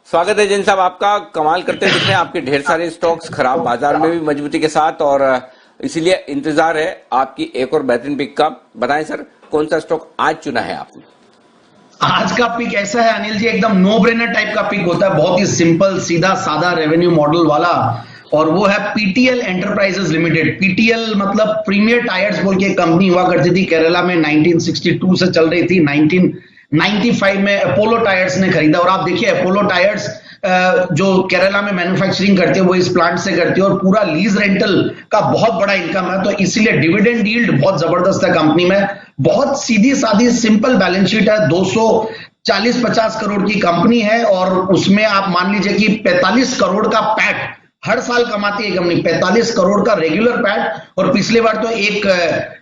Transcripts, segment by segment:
स्वागत है जैन साहब आपका। कमाल करते दिख रहे हैं आपके ढेर सारे स्टॉक्स, खराब बाजार में भी मजबूती के साथ, और इसीलिए इंतजार है आपकी एक और बेहतरीन पिक का। बताएं सर, कौन सा स्टॉक आज चुना है आपने? आज का पिक ऐसा है अनिल जी, एकदम नो ब्रेनर टाइप का पिक होता है, बहुत ही सिंपल सीधा साधा रेवेन्यू मॉडल वाला, और वो है पीटीएल एंटरप्राइजेस लिमिटेड। पीटीएल मतलब प्रीमियर टायर्स बोल के कंपनी हुआ करती थी केरला में, 1962 से चल रही थी। 1995 में अपोलो टायर्स ने खरीदा, और आप देखिए अपोलो टायर्स जो केरला में मैन्युफैक्चरिंग करते हैं वो इस प्लांट से करते हैं, और पूरा लीज रेंटल का बहुत बड़ा इनकम है, तो इसीलिए डिविडेंड यील्ड बहुत जबरदस्त है कंपनी में। बहुत सीधी सादी सिंपल बैलेंस शीट है, 240-50 करोड़ की कंपनी है, और उसमें आप मान लीजिए कि 45 करोड़ का पैट हर साल कमाती है कंपनी, 45 करोड़ का रेगुलर पैट, और पिछले बार तो एक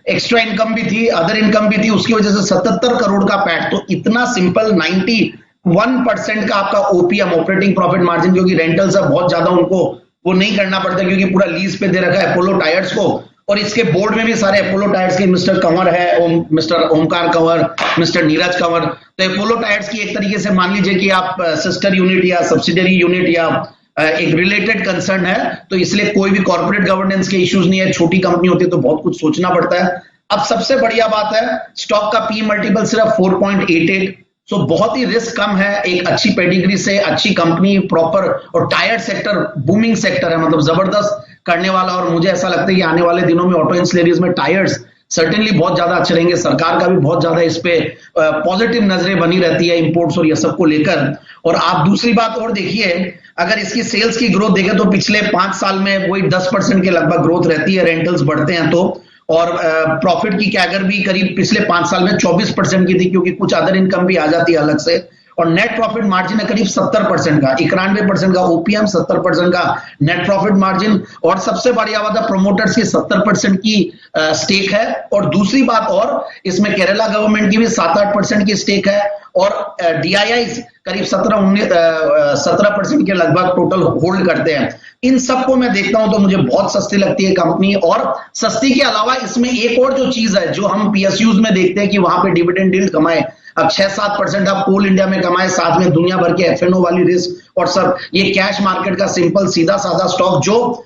एक्स्ट्रा इनकम भी थी, अदर इनकम भी थी, उसकी वजह से 77 करोड़ का पैट। तो इतना सिंपल 91% का आपका ओपीएम, ऑपरेटिंग प्रॉफिट मार्जिन, क्योंकि रेंटल से बहुत ज्यादा उनको वो नहीं करना पड़ता क्योंकि पूरा लीज पे दे रखा है अपोलो टायर्स को। और इसके बोर्ड में भी सारे अपोलो टायर्स के मिस्टर कंवर है, मिस्टर ओमकार कंवर, मिस्टर नीरज कंवर। तो अपोलो टायर्स की एक तरीके से मान लीजिए कि आप सिस्टर यूनिट या सब्सिडरी यूनिट या एक रिलेटेड कंसर्न है, तो इसलिए कोई भी कॉर्पोरेट गवर्नेंस के इश्यूज नहीं है। छोटी कंपनी होती है तो बहुत कुछ सोचना पड़ता है। अब सबसे बढ़िया बात है, स्टॉक का पी मल्टीपल सिर्फ 4.88, सो बहुत ही रिस्क कम है, एक अच्छी पेडिग्री से अच्छी कंपनी, प्रॉपर, और टायर सेक्टर बूमिंग सेक्टर है, मतलब जबरदस्त करने वाला। और मुझे ऐसा लगता है कि आने वाले दिनों में ऑटो इंसुलेरीज में टायर्स सर्टेनली बहुत ज्यादा अच्छे रहेंगे। सरकार का भी बहुत ज्यादा इस पे पॉजिटिव नजरें बनी रहती है इंपोर्ट्स और ये सब को लेकर। और आप दूसरी बात और देखिए, अगर इसकी सेल्स की ग्रोथ देखें तो पिछले 5 साल में वही 10% के लगभग ग्रोथ रहती है, रेंटल्स बढ़ते हैं तो, और प्रॉफिट की कैगर भी करीब पिछले 5 साल में 24% की थी, क्योंकि कुछ अदर इनकम भी आ जाती है अलग से। और नेट प्रॉफिट मार्जिन है करीब 70% का, 91% का ओपीएम, 70% का नेट प्रॉफिट मार्जिन। और सबसे बढ़िया बात है, प्रोमोटर्स की 70% की स्टेक है। और दूसरी बात, और इसमें केरला गवर्नमेंट की भी 7-8% की स्टेक है, और डीआईआई करीब 17% के लगभग टोटल होल्ड करते हैं। इन सबको मैं देखता हूं तो मुझे बहुत सस्ती लगती है कंपनी। और सस्ती के अलावा इसमें एक और जो चीज है जो हम पीएसयूज में देखते हैं कि वहां पे डिविडेंड यील्ड कमाए, अब 6-7% आप कोल इंडिया में कमाए, साथ में दुनिया भर के एफएनओ वाली रिस्क, और सब ये कैश मार्केट का सिंपल सीधा साधा स्टॉक, जो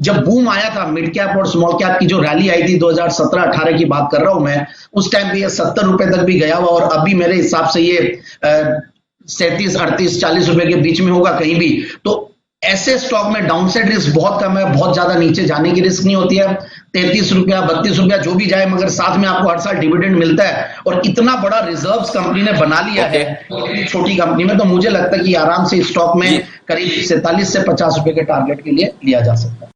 जब बूम आया था मिड कैप और स्मॉल कैप की, जो रैली आई थी 2017-18 की बात कर रहा हूं मैं, उस टाइम पे ये 70 रुपए तक भी गया हुआ, और अभी मेरे हिसाब से ये 37, 38, 40 रुपए के बीच में होगा कहीं भी। तो ऐसे स्टॉक में डाउनसाइड रिस्क बहुत कम है, बहुत ज्यादा नीचे जाने की रिस्क नहीं होती है। 33 रुपया, 32 रुपया जो भी जाए, मगर साथ में आपको हर साल डिविडेंड मिलता है, और इतना बड़ा रिजर्व्स कंपनी ने बना लिया है छोटी कंपनी में। तो मुझे लगता है कि आराम से स्टॉक में करीब 47 से 50 रुपए के टारगेट के लिए लिया जा सकता है।